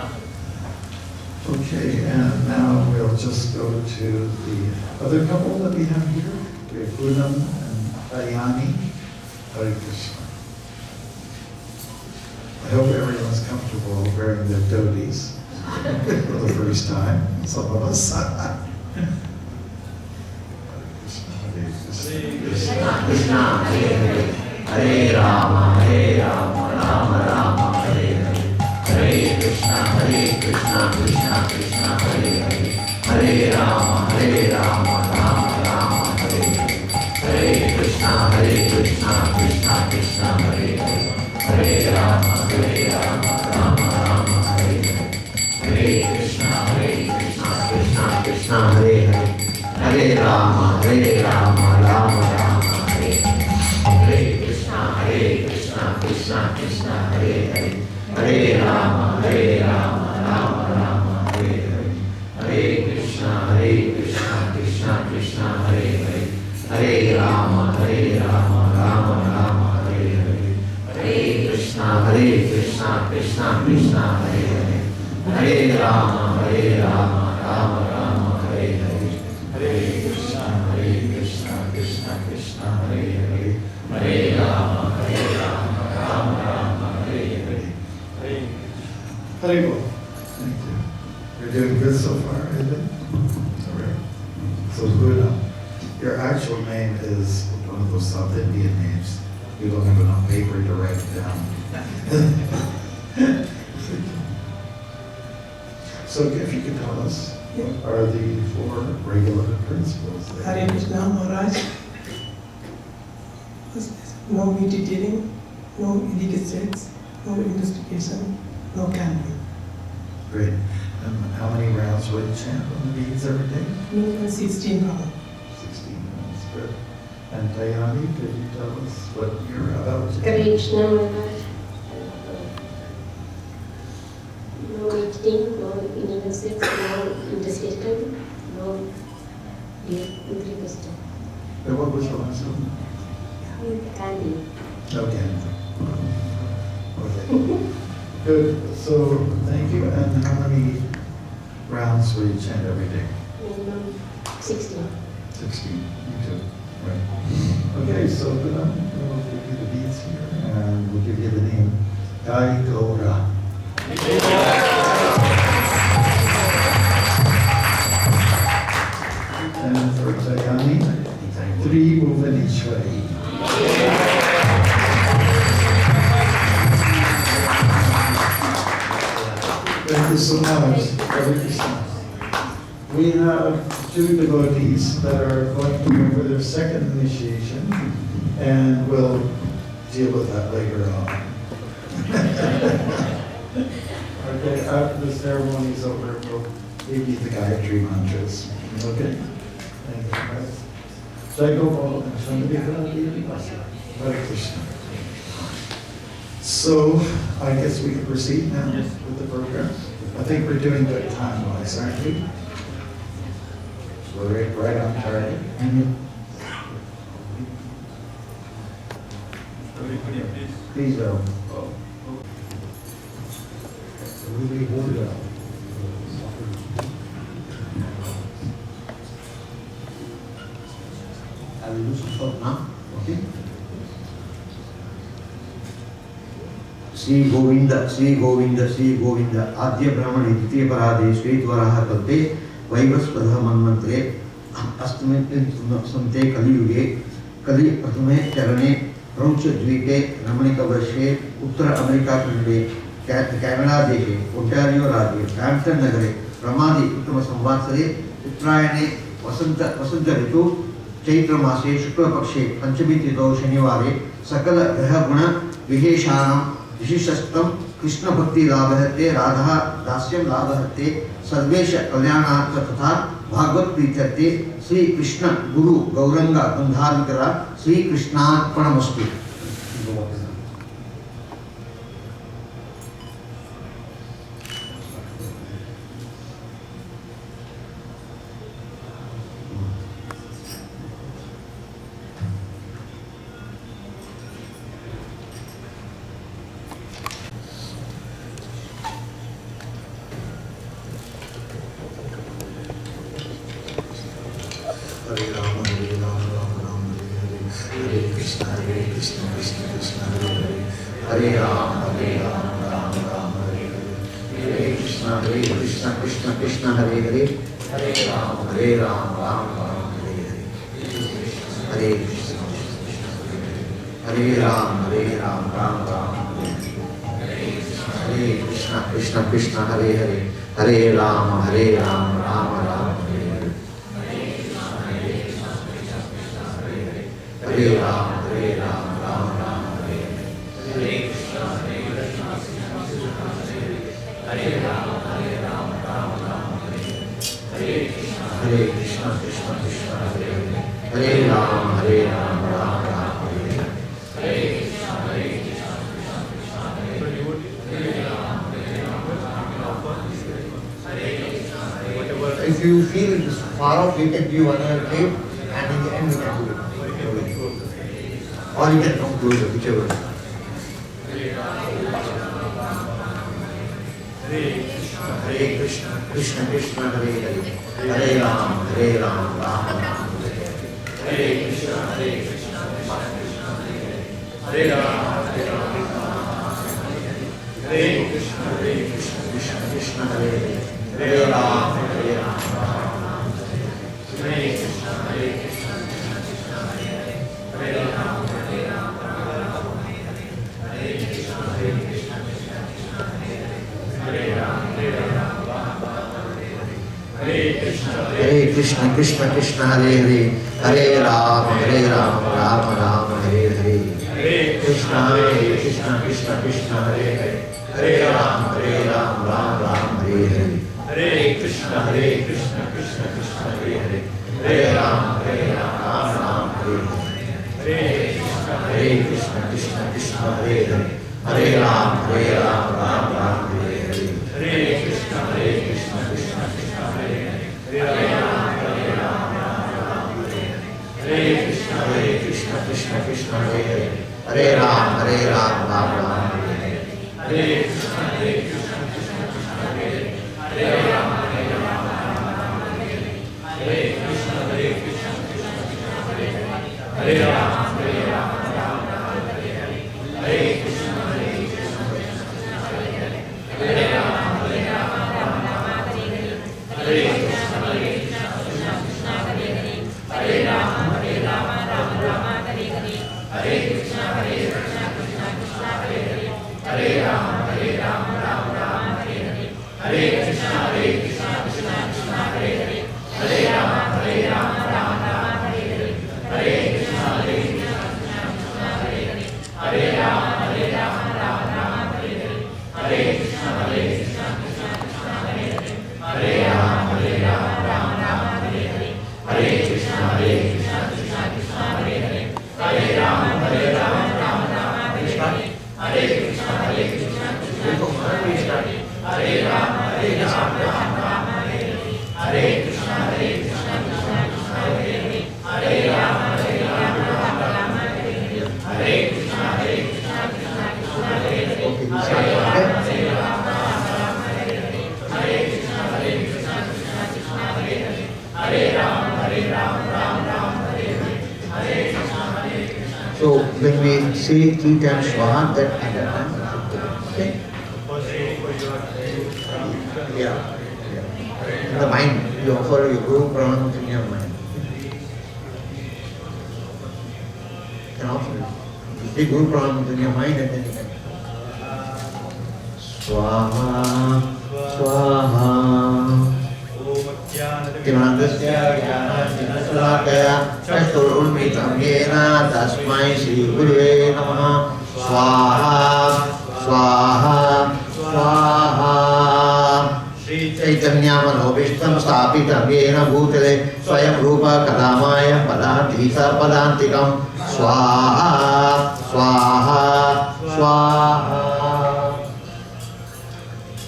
Okay, and now we'll just go to the other couple that we have here. We have Poonam and Ayani. Hare Krishna. I hope everyone's comfortable wearing their dhotis for the first time, some of us. Hare Krishna, Hare Krishna. Krishna Krishna, Hare Hare, Hare Rama, Rama Rama, Hare Hare, Hare Krishna, Krishna Krishna, Hare Hare, Hare Rama, Rama Rama, Hare Hare, Hare Krishna, Krishna Krishna, Hare Hare, Hare Rama, Rama Rama, Hare Hare, Hare Krishna, Krishna Krishna, Hare Hare, Hare Rama, Rama Rama, Hare Hare, Hare Krishna, Krishna Krishna, Hare Hare, Hare Rama, Rama Rama, Hare Hare, Hare Krishna, Krishna Krishna, Hare Hare, Hare Rama, Rama Rama, Hare Hare, Hare Krishna, Krishna Krishna, Hare Hare, Hare Rama, Rama Rama, Hare Hare, Hare Krishna, Krishna Krishna, Hare Hare, Hare Rama, Rama, Hare Hare. Hare Bol. Thank you. You're doing good so far, isn't it? All right. So Poonam, your actual name is one of those South Indian names. You don't have enough paper to write it down. So if you could tell us, what are the 4 regular principles? that- Hare Krishna, Maharaj. No meat eating, no illegal sex, no investigation, no gambling. Great. And how many rounds will you chant on the beads every day? Minimum 16 rounds. 16 rounds. Good. And Dayani, could you tell us what you're about? Krishna Maharaj. No eating, no illegal sex, no intoxication, no investigation. And what was the last one? Candy. Okay. Okay. Good. So thank you. And how many rounds will you chant every day? Minimum 16. 16. You too. Right. Okay. So we'll give you the beads here, and we'll give you the name Gai Gora. And for Dayani, 3 Bhuvaneshwari. Thank you so much. Hare Krishna. We have 2 devotees that are going to go for their second initiation, and we'll deal with that later on. Okay, after the ceremony is over, we'll maybe the Gayatri mantras. Okay? Thank you. Jai Gopal and Hare Krishna. So, I guess we can proceed now with the program. I think we're doing good time-wise, aren't we? We're right on target. Please, really hold it out. I will do some talk now. Okay? Sri Govinda, Sri Govinda, Sri Govinda, Adya Brahmani, Ditya Parade, Sritwaraha Kalte, Vaivaspadha Manmantre, Astame Samte Kali Yuge, Kali Prathame Charane, Pramcha Dvite, Ramanika Varshe, Uttara America Khande, Canada Deshe, Ontario Rajye, Brampton Nagare, Ramadi Uttama Samvatsare, Uttrayane, Vasanta Ritu, Chaitra Mase, Shukla Pakshe, Panchami Tito Shaniware, Sakala Graha Guna, Viheshanam, Vishishastam, Krishna Bhakti Labhate, Radha, Dasyam Labhate, Sarvesha Kalyanartha Tatha, Bhagavad Prithate, Sri Krishna Guru Gauranga Gandharvikara, Sri Krishna Pranamastu. Hare Rama, Hare Rama, Rama Rama, Hare Hare, Hare Krishna, Krishna Krishna, Hare Hare, Hare Rama, Rama Rama, Hare Hare, Hare Krishna, Krishna Krishna, Hare Hare, Hare Rama, Rama Rama, Hare Hare, Hare Krishna, Hare Rama, Rama Rama, Hare Krishna, Krishna Hare Hare, Hare Rama, Rama Rama, Hare Rama, Rama Rama, Hare Hare Krishna, Hare Rama, Rama Rama, Hare Krishna, Krishna Hare Hare, Hare Rama, Rama Rama, Hare Krishna, if you feel it is far off, you can give another tape, and in the end we can do it. Or you can come closer, whichever. Hare Krishna, Krishna Hare Hare, Hare Rama, Rama Rama, Hare Krishna, Krishna Hare Rama, Hare Krishna, Krishna Hare Hare, Hare Rama, Hare Krishna, Hare Krishna, Hare Hare, Hare Rama, Rama Rama, Hare Hare, Hare Krishna, Krishna Hare Hare, Hare Rama, Rama Hare Hare, Hare Krishna, Krishna Hare Hare, Hare Rama, Rama Hare Hare, Hare Krishna, Krishna Hare Hare, Hare Rama, Rama Hare Hare, Hare Krishna, Krishna Hare Hare, Hare Rama, Hare Krishna, Krishna Hare Hare, Hare Rama, Rama Hare Hare, Hare Krishna, Krishna Hare Hare, Hare Rama, Hare Krishna, Krishna Hare Hare, Hare Rama, Hare Krishna, Hare Rama, Hare Hare Rama, So when we say 3 times Swaha, that at that time, okay? Yeah. In the mind, you offer your Guru pranams in your mind. You can offer it. You say Guru pranams in your mind and then you can. Swaha, Swaha. Timanandasya Jnanasya Chasturunmitam Yena Tasmai Shri Gurave Namaha Swaha Swaha Swaha Chaitanya Manobishtam Stapitam Yena Bhutale Swayam Rupa Kadamaya Padantisa Padantikam Swaha Swaha Swaha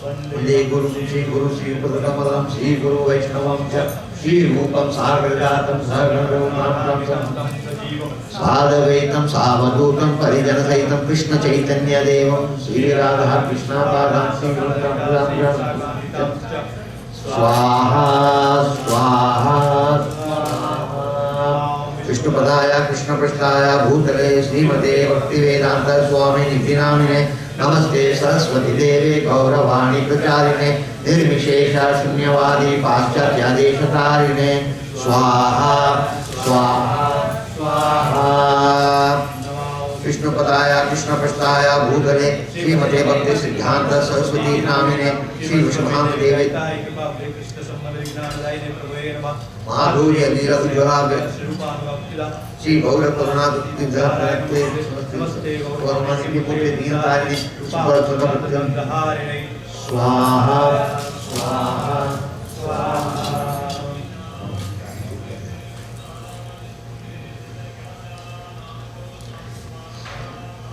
Vande Guru Sri Padakamalam Sri Guru Vaishnavam Sri Rupam Sagargatam Sagargatam Sadavaitam Savadutam Parijana Saitam Krishna Chaitanya Devam Sri Radha Krishna Padam Sri Swaha Swaha Krishna Padaya Krishna Prasthaya Bhutale Srimate Bhaktivedanta Swami Nidhinamine Namaste Saraswati Devi Gauravani Pracharine Nirvishesha Shunyavadi Paschatyadeshatarine Swaha Swaha Swaha Krishna Padaya Krishna Prasthaya Bhutale Srimate Bhakti Siddhanta Saraswati Namine Sri Vishwamanta Devi Madhurya Nira Ujjvala Sri Gaura Karuna Bhakti Dharte Varmani Ki Putri Dhintarini Suparasana Bhakti Swaha Swaha Swaha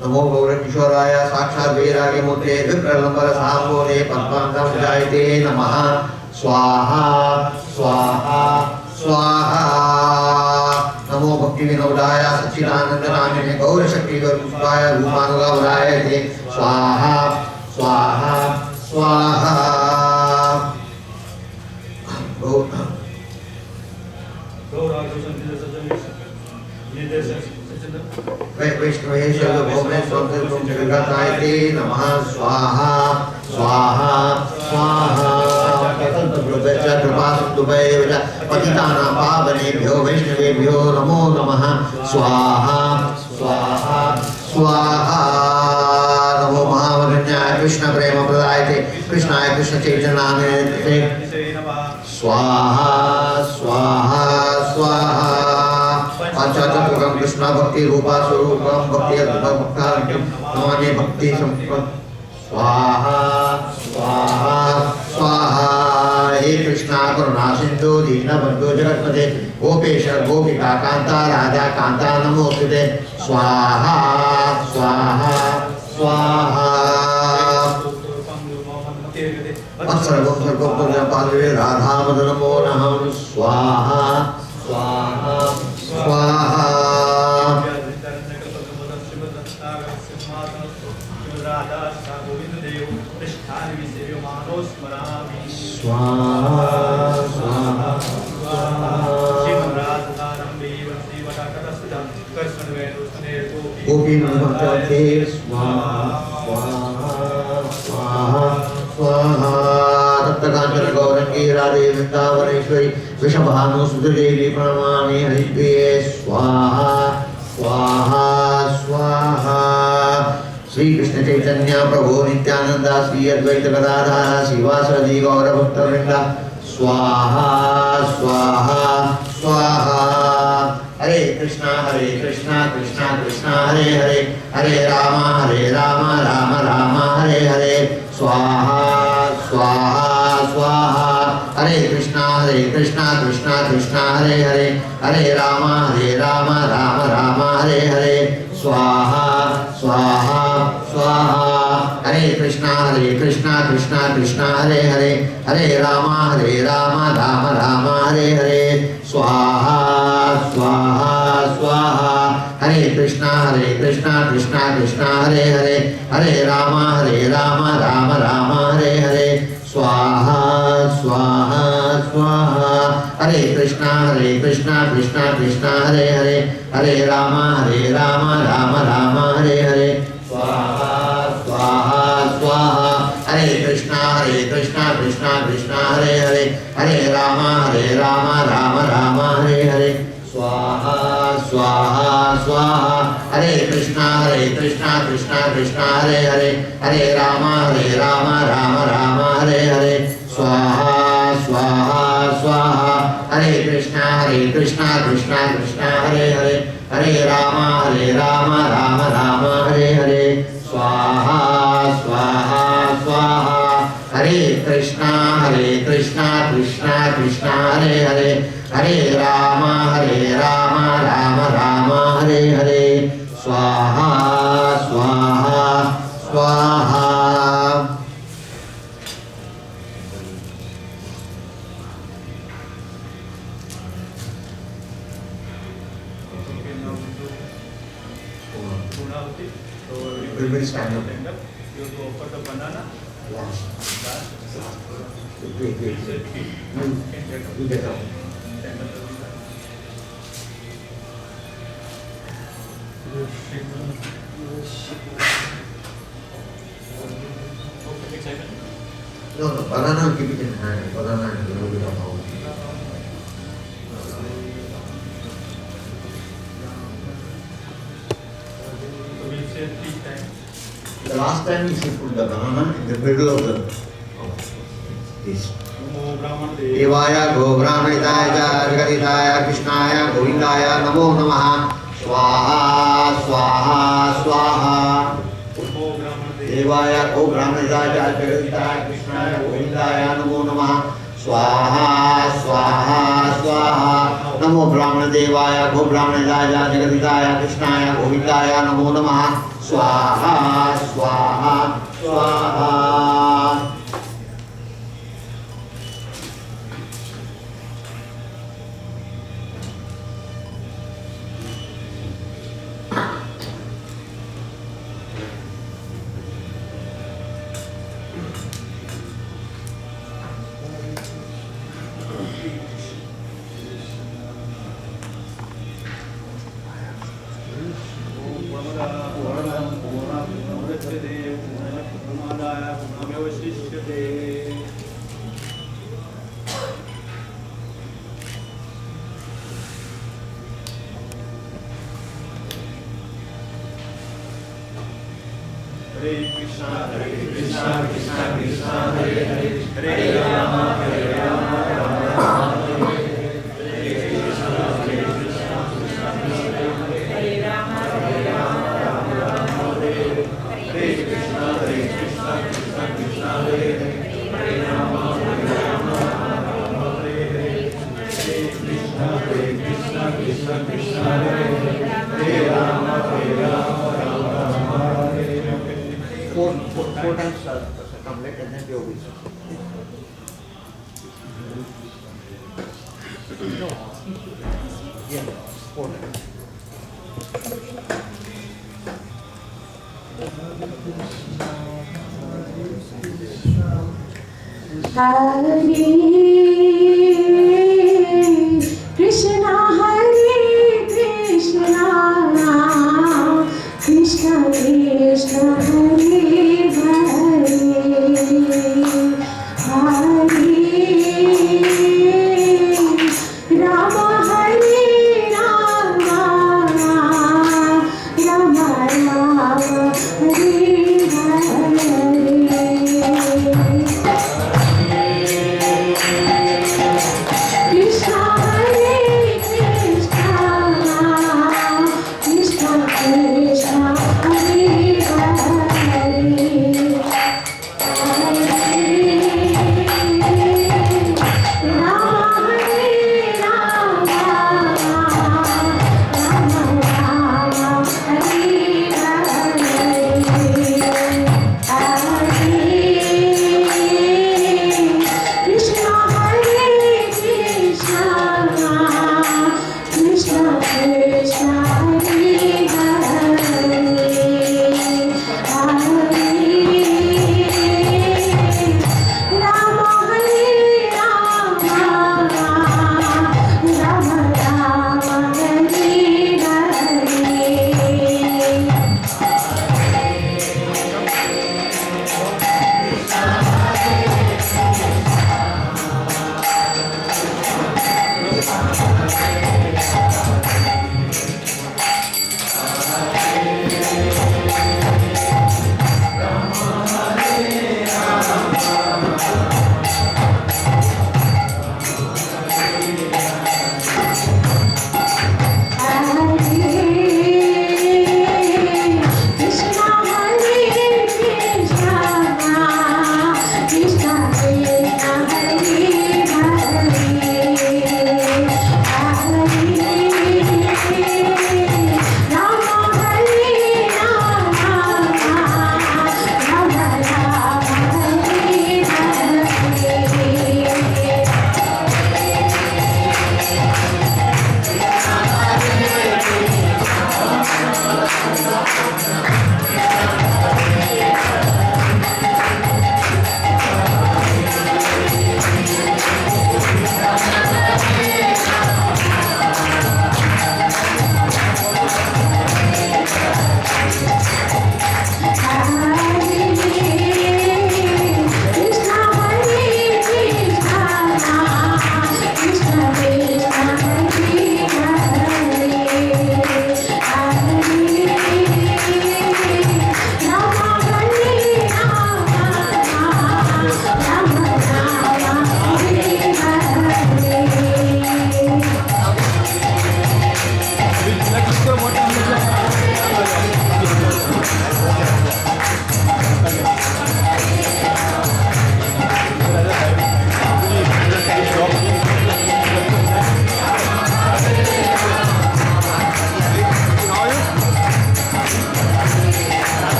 Namo Gaura Kishoraya Sakshat Vairagya Murte Vipralambara Sambhore Padmantam Jayate Namaha Swaha Swaha Swaha Namo Bhakti Vinodaya Sachidananda Namine Gaura Shakti Garupaya Rupanuga Varayate Swaha Swaha Swaha Vaishnavesha Bhome Swamse Sumsrigatayate Namaha Swaha Swaha Swaha Patanta Prabhacha Prabhasam Dubhayevacha Patitana Pavanebhyo Vaishnavebhyo Namo Namaha Swaha Swaha Swaha Namo Mahavadanyaya Krishna Prema Pradayate Krishnaya Krishna Chaitanya Swaha Swaha Swaha Panchachatukam Krishna Bhakti Rupa Surupam Bhakti Adhutam Bhaktarantam Namane Bhakti Samprat Swaha Swaha Swaha He Krishna Karuna Sindhu Dina Bandhu Jagatpate Gopesha Gopika Kanta Radha Kanta Namostute Swaha Swaha Swaha Vatsarvam Sarvapurja Padre Radha Madanamo Naham Swaha Swaha Swaha Gopi Namaste Swaha Swaha Swaha Swaha Tattakanchana Gaurangi Radhe Vrindavaneshwari Vishabhanu Sudadevi Pranamami Haribhye Swaha Swaha Swaha Sri Krishna Chaitanya Prabhu Nityananda Sri Advaita Gadadhara Srivasadi Gaura Bhaktavrinda Swaha Swaha Swaha Hare Krishna Krishna Krishna Hare Hare Hare Rama Rama Rama Hare Hare Swaha Swaha Swaha Hare Krishna Krishna Hare Hare Hare Rama Rama Hare Hare Swaha Swaha Swaha Hare Hare Krishna Krishna Krishna Hare Hare Hare Rama Rama Rama Hare Hare Swaha Swaha Swaha Hare Krishna Krishna Krishna Hare Hare Hare Rama Rama Rama Hare Hare Swaha Swaha Swaha Hare Krishna Krishna Krishna Hare Hare Hare Rama Rama Hare Hare Swaha Swaha Swaha Hare Krishna Krishna Krishna Hare Hare Hare Rama Rama Hare Hare Swaha Swaha Swaha Hare Krishna Krishna Krishna Hare Hare Hare Rama Rama Hare Hare Swaha Swaha Swaha Hare Krishna Krishna Krishna Hare Hare Hare Rama Rama Hare Hare Swaha Swaha Swaha Hare Krishna Krishna Krishna Hare Hare Hare Rama Rama Hare Hare Swaha Swaha Swaha. Everybody stand up. You have to offer the banana. Last. Wait. You get up. No, banana keep it in hand. Banana and a little bit of how. The last time you should put the banana in the middle of this. Devaya Gobramritaya Jagaditaya Krishnaya Govindaya Namo Namaha Swaha Swaha Swaha Devaya Gobramritaya Jagaditaya Krishnaya Govindaya Namo Namaha Swaha Swaha Swaha Namo Brahmana Devaya Gobramritaya Jagaditaya Krishnaya Govindaya Namo Namaha Swaha Swaha Swaha. Hare Krishna Krishna Krishna Hare Hare Hare Rama Rama Hare Hare Hare Krishna Krishna Hare Rama Rama Hare Hare Krishna Krishna Hare Hare Rama Rama Hare Hare Krishna Krishna Hare Hare Rama Four times circumambulate and then the obese. No. Yeah, 4 times. Hare Krishna Krishna Krishna Hare Hare Hare Rama Hare Rama Rama Rama Hare Hare Krishna Hare Krishna Krishna Krishna Hare Hare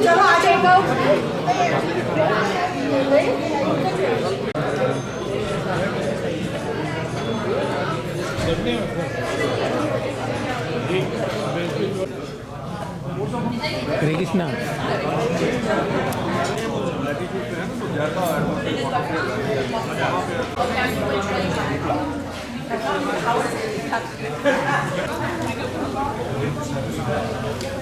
चलो आ जाएगा हरे Krishna How